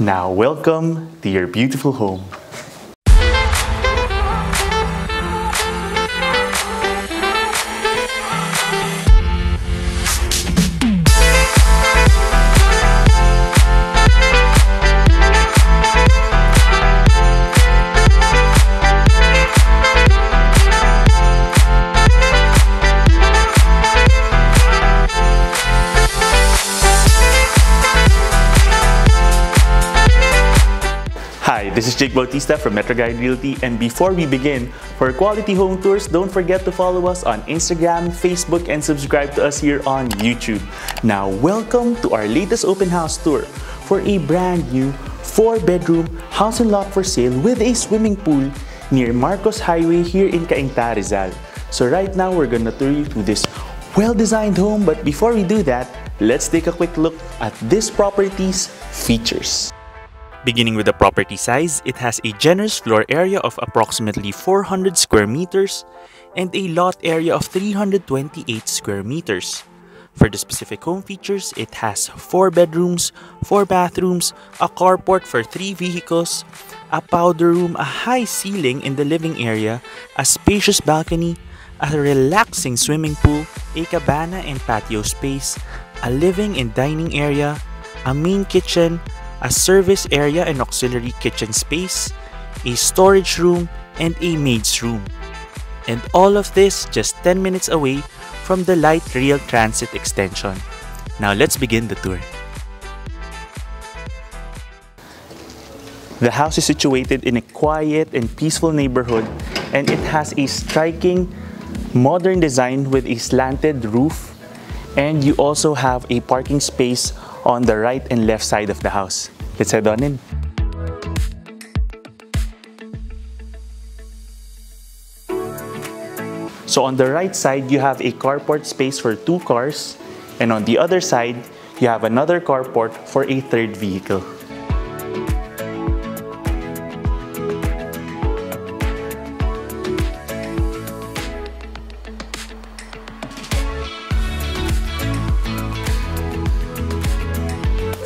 Now welcome to your beautiful home. Hi, this is Bautista from metroguiderealty, and before we begin, for quality home tours, don't forget to follow us on Instagram, Facebook, and subscribe to us here on YouTube. Now, welcome to our latest open house tour for a brand new 4-bedroom house and lot for sale with a swimming pool near Marcos Highway here in Cainta, Rizal. So right now, we're gonna tour you through this well-designed home, but before we do that, let's take a quick look at this property's features. Beginning with the property size, it has a generous floor area of approximately 400 square meters and a lot area of 328 square meters. For the specific home features, it has 4 bedrooms, 4 bathrooms, a carport for 3 vehicles, a powder room, a high ceiling in the living area, a spacious balcony, a relaxing swimming pool, a cabana and patio space, a living and dining area, a main kitchen, a service area and auxiliary kitchen space, a storage room, and a maid's room. And all of this just 10 minutes away from the light rail transit extension. Now let's begin the tour. The house is situated in a quiet and peaceful neighborhood, and it has a striking modern design with a slanted roof, and you also have a parking space on the right and left side of the house. Let's head on in. So on the right side, you have a carport space for 2 cars, and on the other side, you have another carport for a 3rd vehicle.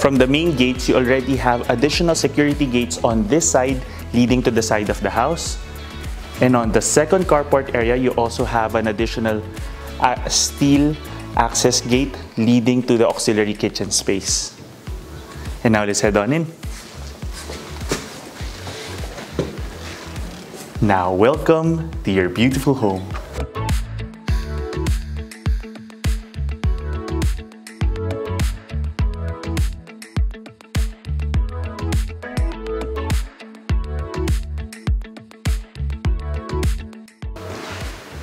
From the main gates, you already have additional security gates on this side leading to the side of the house. And on the second carport area, you also have an additional steel access gate leading to the auxiliary kitchen space. And now let's head on in. Now welcome to your beautiful home.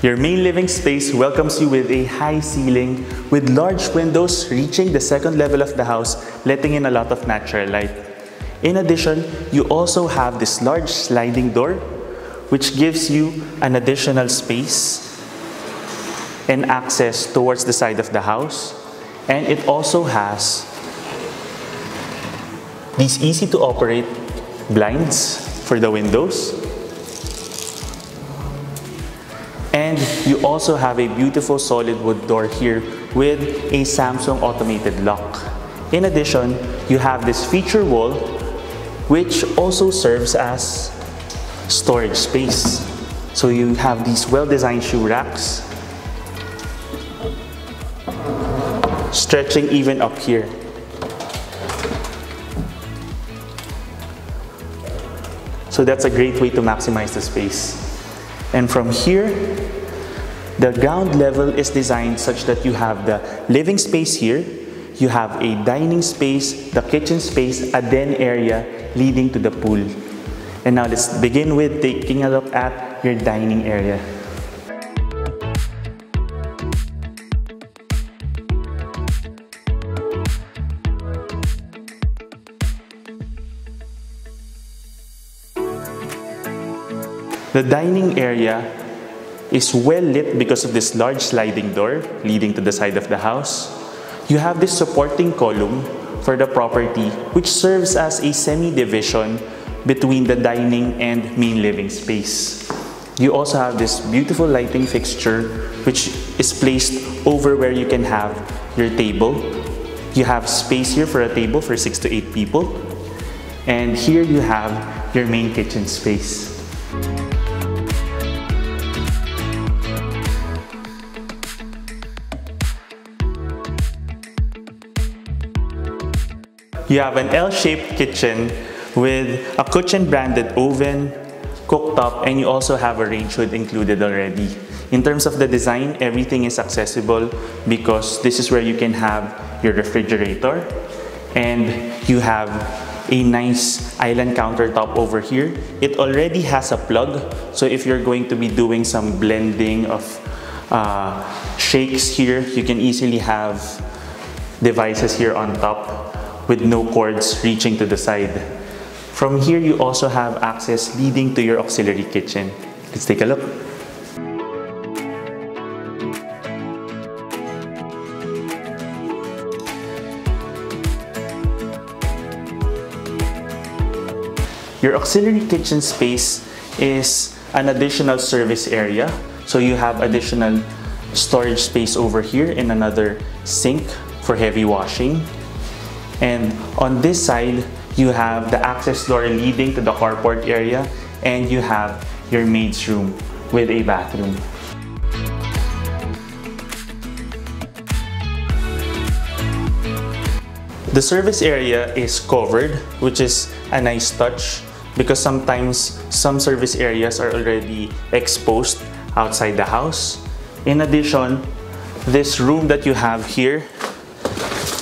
Your main living space welcomes you with a high ceiling with large windows reaching the 2nd level of the house, letting in a lot of natural light. In addition, you also have this large sliding door, which gives you an additional space and access towards the side of the house. And it also has these easy to operate blinds for the windows. And you also have a beautiful solid wood door here with a Samsung automated lock. In addition, you have this feature wall, which also serves as storage space. So you have these well-designed shoe racks, stretching even up here. So that's a great way to maximize the space. And from here, the ground level is designed such that you have the living space here, you have a dining space, the kitchen space, a den area leading to the pool. And now let's begin with taking a look at your dining area. The dining area is well lit because of this large sliding door leading to the side of the house. You have this supporting column for the property, which serves as a semi-division between the dining and main living space. You also have this beautiful lighting fixture, which is placed over where you can have your table. You have space here for a table for 6 to 8 people. And here you have your main kitchen space. You have an L-shaped kitchen with a Kuchen branded oven, cooktop, and you also have a range hood included already. In terms of the design, everything is accessible because this is where you can have your refrigerator, and you have a nice island countertop over here. It already has a plug, so if you're going to be doing some blending of shakes here, you can easily have devices here on top with no cords reaching to the side. From here, you also have access leading to your auxiliary kitchen. Let's take a look. Your auxiliary kitchen space is an additional service area. So you have additional storage space over here and another sink for heavy washing. And on this side, you have the access door leading to the carport area, and you have your maid's room with a bathroom. The service area is covered, which is a nice touch because sometimes some service areas are already exposed outside the house. In addition, this room that you have here,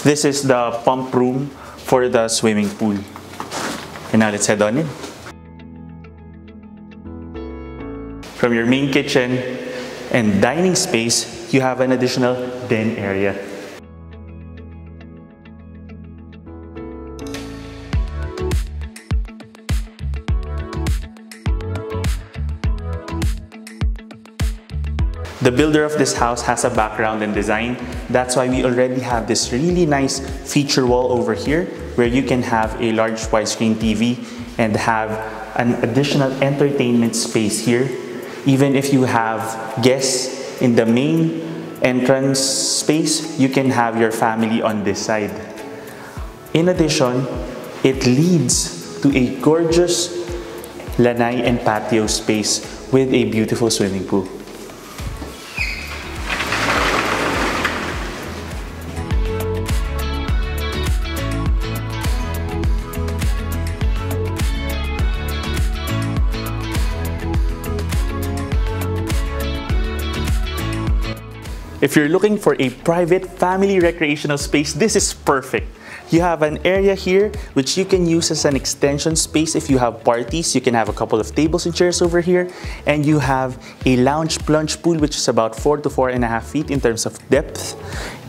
this is the pump room for the swimming pool. And now let's head on in. From your main kitchen and dining space, you have an additional den area. The builder of this house has a background in design. That's why we already have this really nice feature wall over here where you can have a large widescreen TV and have an additional entertainment space here. Even if you have guests in the main entrance space, you can have your family on this side. In addition, it leads to a gorgeous lanai and patio space with a beautiful swimming pool. If you're looking for a private family recreational space, this is perfect. You have an area here which you can use as an extension space. If you have parties, you can have a couple of tables and chairs over here. And you have a lounge plunge pool which is about 4 to 4.5 feet in terms of depth.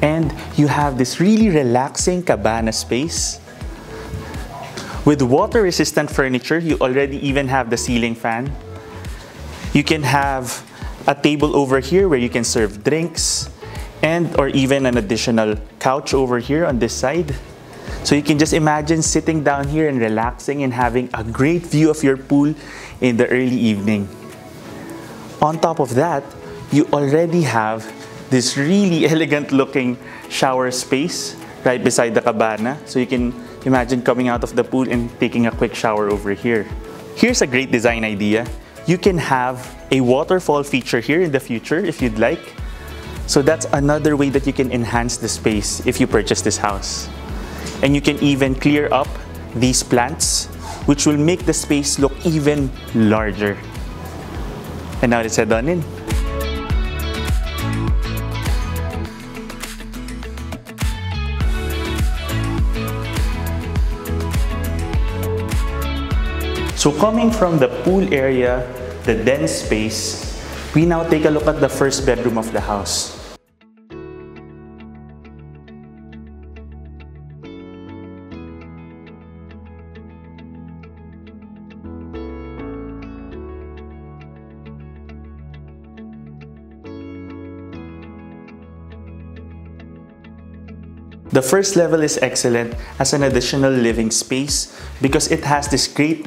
And you have this really relaxing cabana space. With water-resistant furniture, you already even have the ceiling fan. You can have a table over here where you can serve drinks, and or even an additional couch over here on this side. So you can just imagine sitting down here and relaxing and having a great view of your pool in the early evening. On top of that, you already have this really elegant looking shower space right beside the cabana. So you can imagine coming out of the pool and taking a quick shower over here. Here's a great design idea. You can have a waterfall feature here in the future if you'd like. So that's another way that you can enhance the space if you purchase this house. And you can even clear up these plants, which will make the space look even larger. And now let's head on in. So coming from the pool area, the den space, we now take a look at the first bedroom of the house. The first level is excellent as an additional living space because it has this great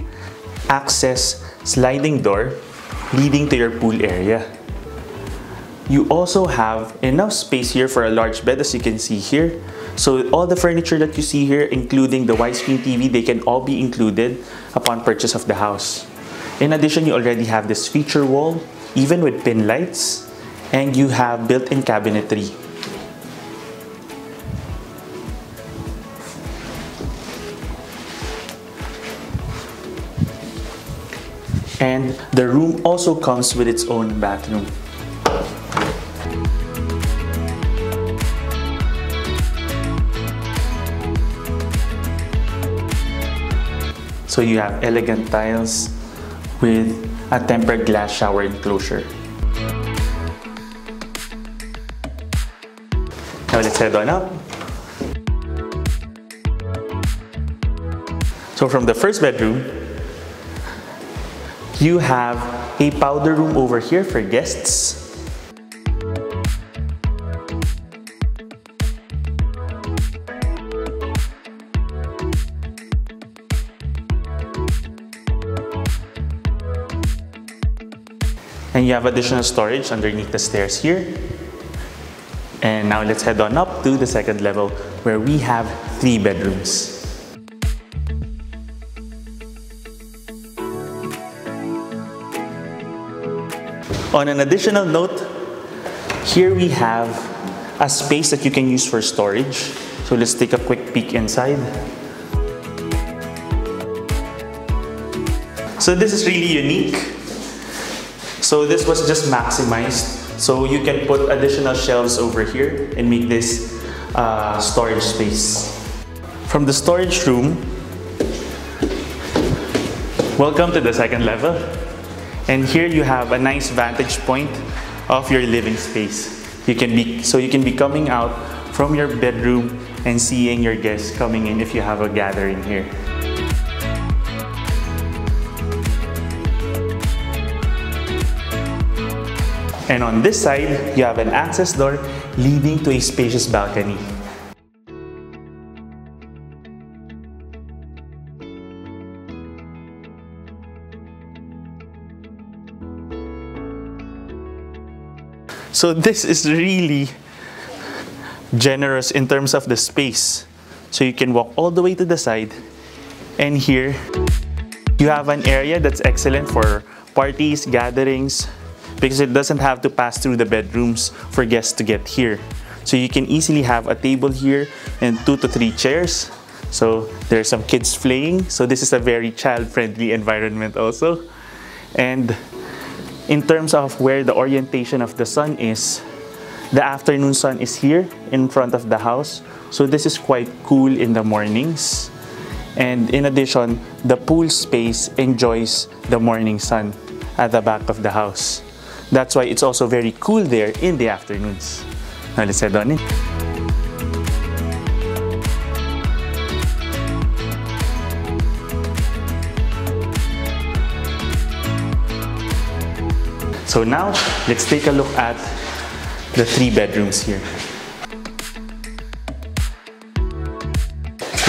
access sliding door leading to your pool area. You also have enough space here for a large bed, as you can see here, So all the furniture that you see here, including the widescreen TV, they can all be included upon purchase of the house. In addition, you already have this feature wall, even with pin lights, and you have built-in cabinetry. And the room also comes with its own bathroom. So you have elegant tiles with a tempered glass shower enclosure. Now let's head on up. So from the first bedroom, you have a powder room over here for guests. And you have additional storage underneath the stairs here. And now let's head on up to the second level where we have 3 bedrooms. On an additional note, here we have a space that you can use for storage. So let's take a quick peek inside. So this is really unique. So this was just maximized. So you can put additional shelves over here and make this storage space. From the storage room, welcome to the second level. And here you have a nice vantage point of your living space. You can be coming out from your bedroom and seeing your guests coming in if you have a gathering here. And on this side, you have an access door leading to a spacious balcony. So this is really generous in terms of the space. So you can walk all the way to the side, and here you have an area that's excellent for parties, gatherings, because it doesn't have to pass through the bedrooms for guests to get here. So you can easily have a table here and 2 to 3 chairs. So there's some kids playing. So this is a very child-friendly environment also. And in terms of where the orientation of the sun is, the afternoon sun is here in front of the house. So this is quite cool in the mornings. And in addition, the pool space enjoys the morning sun at the back of the house. That's why it's also very cool there in the afternoons. Now let's head on in. So now, let's take a look at the 3 bedrooms here.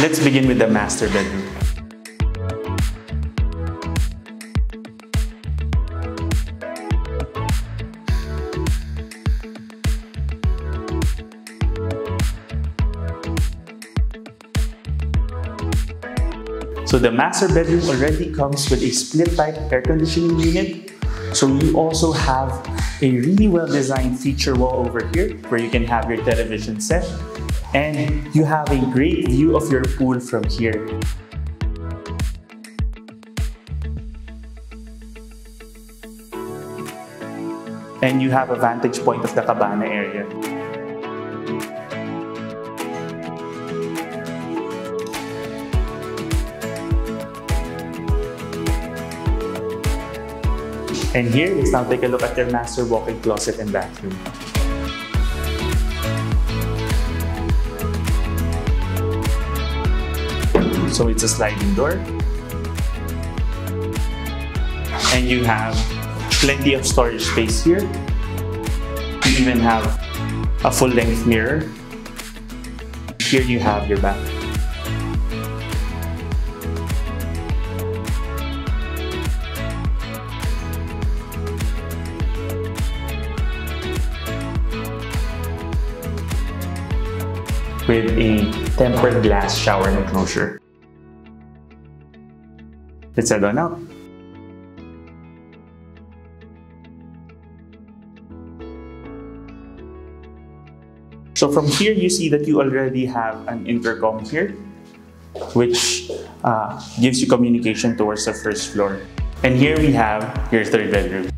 Let's begin with the master bedroom. So the master bedroom already comes with a split-type air conditioning unit. So you also have a really well-designed feature wall over here where you can have your television set. And you have a great view of your pool from here. And you have a vantage point of the cabana area. And here, let's now take a look at your master walk-in closet and bathroom. So it's a sliding door. And you have plenty of storage space here. You even have a full-length mirror. Here you have your bath. with a tempered glass shower enclosure. Let's head on out. So from here, you see that you already have an intercom here, which gives you communication towards the first floor. And here we have your third bedroom.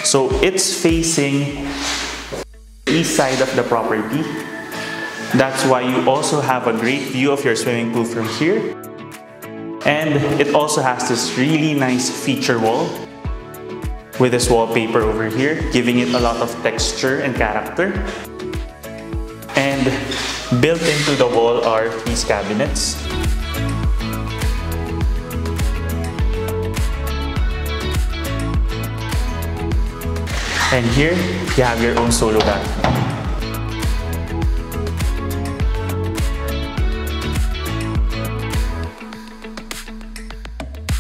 So it's facing the east side of the property. That's why you also have a great view of your swimming pool from here. And it also has this really nice feature wall with this wallpaper over here, giving it a lot of texture and character. And built into the wall are these cabinets. And here, you have your own solo bathroom.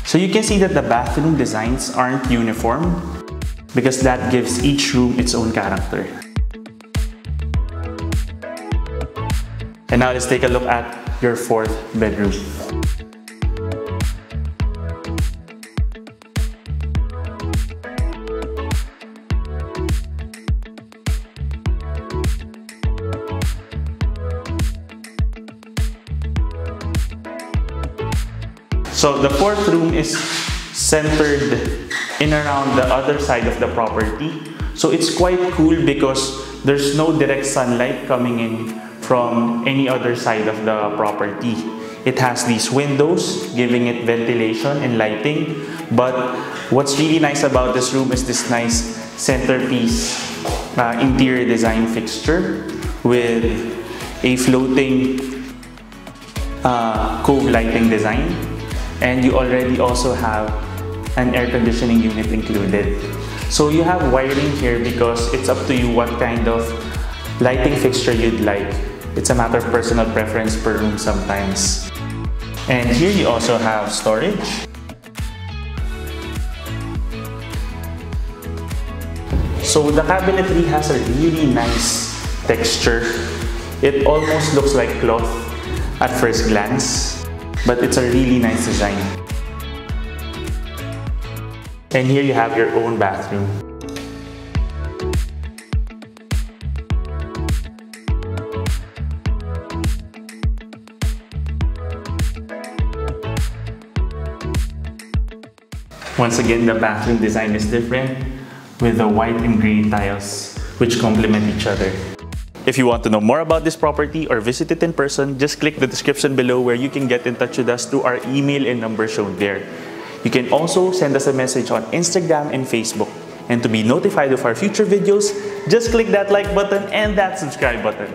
So you can see that the bathroom designs aren't uniform because that gives each room its own character. And now let's take a look at your fourth bedroom. So the fourth room is centered in around the other side of the property. So it's quite cool because there's no direct sunlight coming in from any other side of the property. It has these windows giving it ventilation and lighting. But what's really nice about this room is this nice centerpiece interior design fixture with a floating cove lighting design. And you already also have an air conditioning unit included. So you have wiring here because it's up to you what kind of lighting fixture you'd like. It's a matter of personal preference per room sometimes. And here you also have storage. So the cabinetry has a really nice texture. It almost looks like cloth at first glance. But it's a really nice design. And here you have your own bathroom. Once again, the bathroom design is different with the white and gray tiles which complement each other. If you want to know more about this property or visit it in person, just click the description below where you can get in touch with us through our email and number shown there. You can also send us a message on Instagram and Facebook. And to be notified of our future videos, just click that like button and that subscribe button.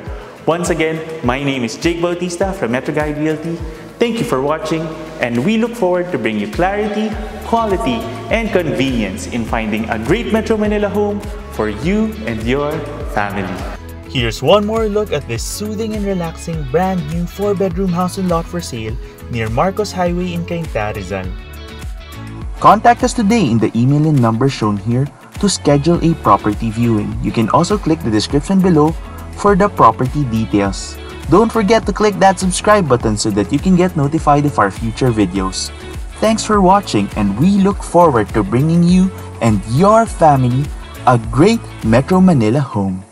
Once again, my name is Jake Bautista from Metroguide Realty. Thank you for watching, and we look forward to bring you clarity, quality, and convenience in finding a great Metro Manila home for you and your family. Here's one more look at this soothing and relaxing brand new 4-bedroom house and lot for sale near Marcos Highway in Cainta, Rizal. Contact us today in the email and number shown here to schedule a property viewing. You can also click the description below for the property details. Don't forget to click that subscribe button so that you can get notified of our future videos. Thanks for watching, and we look forward to bringing you and your family a great Metro Manila home.